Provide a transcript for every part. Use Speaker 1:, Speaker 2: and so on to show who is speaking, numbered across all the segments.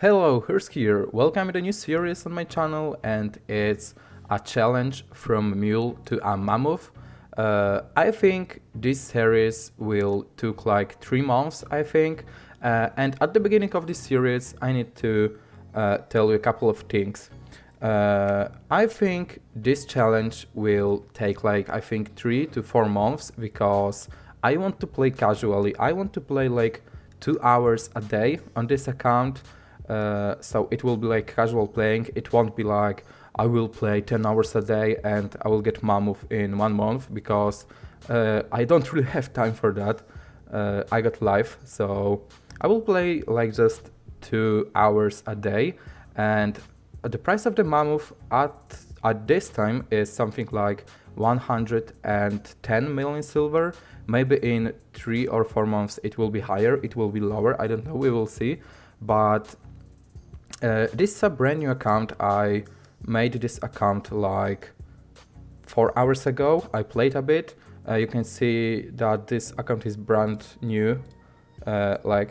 Speaker 1: Hello, Hyrst here. Welcome to the new series on my channel, and it's a challenge from Mule to a Mammoth. I think this series will took like 3 months, I think. And at the beginning of this series, I need to tell you a couple of things. I think this challenge will take like 3 to 4 months because I want to play casually. I want to play like 2 hours a day on this account. So it will be like casual playing. It won't be like I will play 10 hours a day and I will get Mammoth in 1 month because I don't really have time for that. I got life, so I will play like just 2 hours a day, and the price of the Mammoth at this time is something like 110 million silver. Maybe in 3 or 4 months it will be higher, it will be lower, I don't know, we will see. But this is a brand new account. I made this account like 4 hours ago. I played a bit. You can see that this account is brand new, like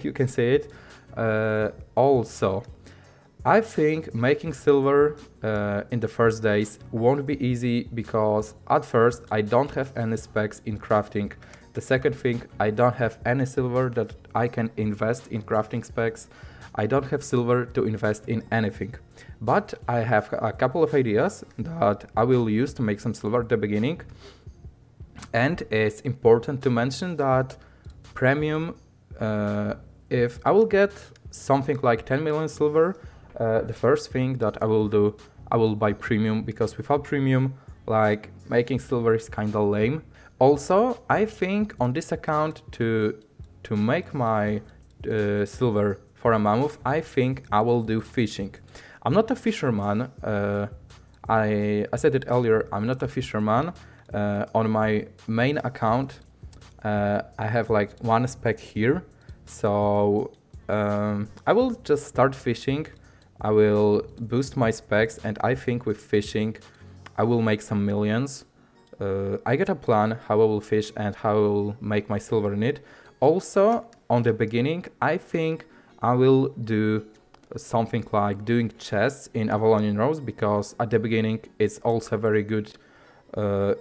Speaker 1: you can see it. Also, I think making silver in the first days won't be easy because at first I don't have any specs in crafting. The second thing, I don't have any silver that I can invest in crafting specs. I don't have silver to invest in anything. But I have a couple of ideas that I will use to make some silver at the beginning. And it's important to mention that premium, if I will get something like 10 million silver, the first thing that I will do, I will buy premium, because without premium, like making silver is kinda lame. Also, I think on this account to make my silver for a Mammoth, I think I will do fishing. I'm not a fisherman. I said it earlier, I'm not a fisherman. On my main account, I have like 1 spec here. So I will just start fishing. I will boost my specs, and I think with fishing I will make some millions. I got a plan how I will fish and how I will make my silver in it. Also, on the beginning, I think I will do something like doing chests in Avalonian Rose, because at the beginning it's also a very good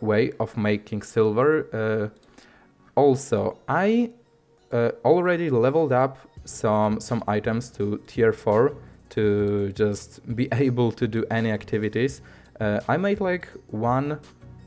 Speaker 1: way of making silver. Also, I already leveled up some items to tier 4 to just be able to do any activities. I made like 1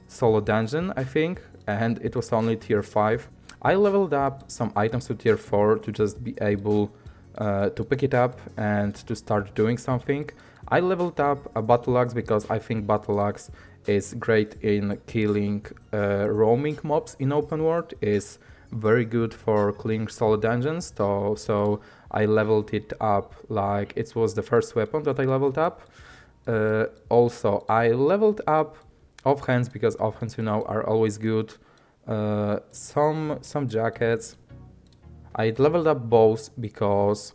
Speaker 1: solo dungeon, I think, and it was only tier 5. I leveled up some items to tier 4 to just be able to pick it up and to start doing something. I leveled up a battle axe because I think battle axe is great in killing roaming mobs in open world. Is very good for clearing solo dungeons. So I leveled it up, like it was the first weapon that I leveled up. Also, I leveled up offhands because offhands, you know, are always good. Some jackets. I leveled up bows because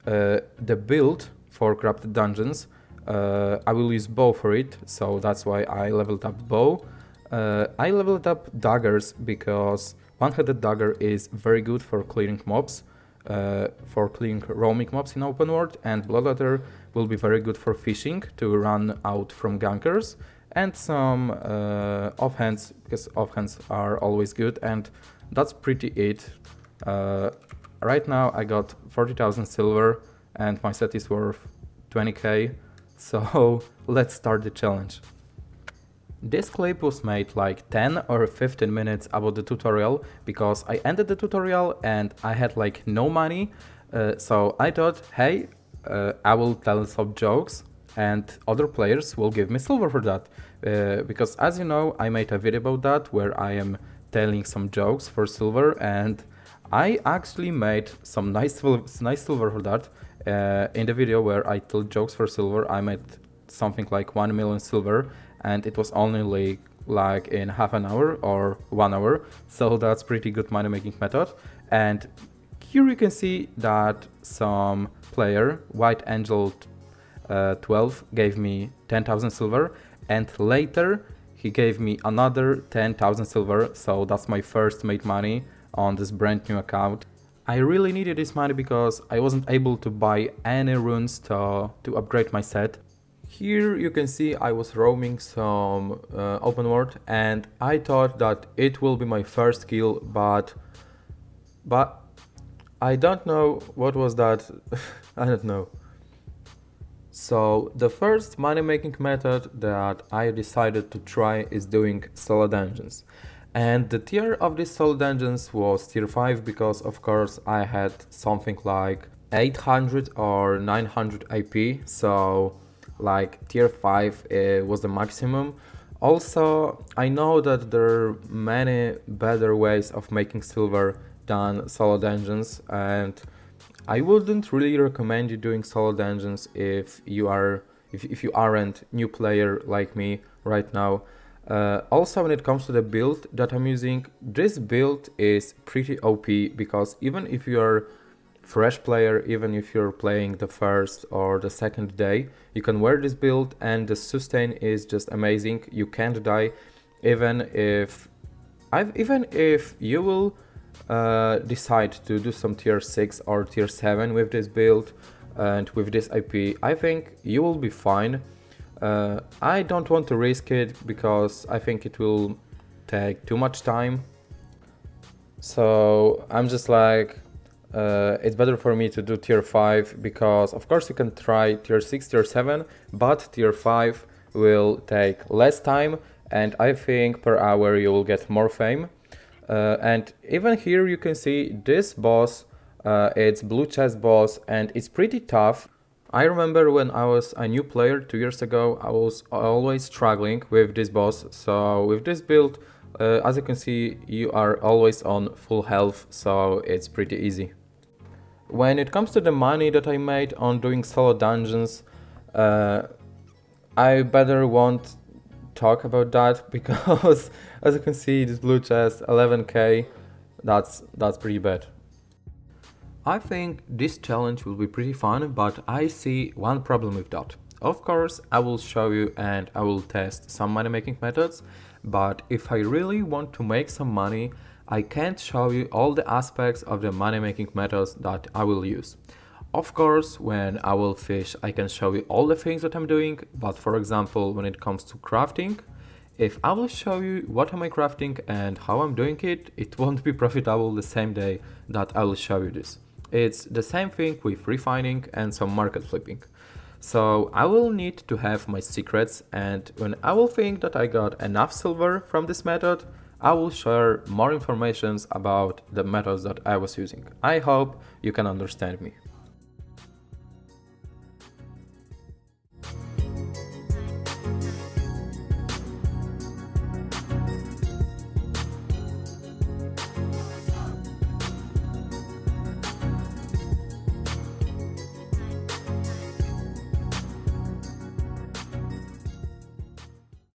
Speaker 1: the build for crafted dungeons, I will use bow for it, so that's why I leveled up bow. I leveled up daggers because one-handed dagger is very good for clearing mobs, for clearing roaming mobs in open world, and bloodletter will be very good for fishing to run out from gankers, and some offhands, because offhands are always good, and that's pretty it. Right now I got 40,000 silver and my set is worth 20k, so let's start the challenge. This clip was made like 10 or 15 minutes about the tutorial because I ended the tutorial and I had like no money, so I thought, hey, I will tell some jokes and other players will give me silver for that, because as you know, I made a video about that where I am telling some jokes for silver, and I actually made some nice silver for that. In the video where I told jokes for silver, I made something like 1 million silver, and it was only like in half an hour or 1 hour, so that's pretty good money making method. And here you can see that some player, White Angel 12, gave me 10,000 silver, and later he gave me another 10,000 silver, so that's my first made money on this brand new account. I really needed this money because I wasn't able to buy any runes to upgrade my set. Here you can see I was roaming some open world and I thought that it will be my first kill, but I don't know what was that. I don't know. So the first money making method that I decided to try is doing solo dungeons. And the tier of these solo dungeons was tier 5 because of course I had something like 800 or 900 IP, so like tier 5 was the maximum. Also, I know that there are many better ways of making silver than solo dungeons, and I wouldn't really recommend you doing solo dungeons if you aren't new player like me right now. Also, when it comes to the build that I'm using, this build is pretty OP because even if you're fresh player, even if you're playing the first or the second day, you can wear this build and the sustain is just amazing. You can't die even if you will decide to do some tier 6 or tier 7 with this build and with this IP, I think you will be fine. I don't want to risk it because I think it will take too much time. So I'm just like, it's better for me to do tier 5 because of course you can try tier 6, tier 7, but tier 5 will take less time and I think per hour you will get more fame. And even here you can see this boss, it's blue chest boss and it's pretty tough. I remember when I was a new player 2 years ago, I was always struggling with this boss. So with this build, as you can see, you are always on full health, so it's pretty easy. When it comes to the money that I made on doing solo dungeons, I better won't talk about that because as you can see, this blue chest 11k, that's pretty bad. I think this challenge will be pretty fun, but I see one problem with that. Of course, I will show you and I will test some money making methods, but if I really want to make some money, I can't show you all the aspects of the money making methods that I will use. Of course, when I will fish, I can show you all the things that I'm doing, but for example, when it comes to crafting, if I will show you what am I crafting and how I'm doing it, it won't be profitable the same day that I will show you this. It's the same thing with refining and some market flipping. So I will need to have my secrets, and when I will think that I got enough silver from this method, I will share more information about the methods that I was using. I hope you can understand me.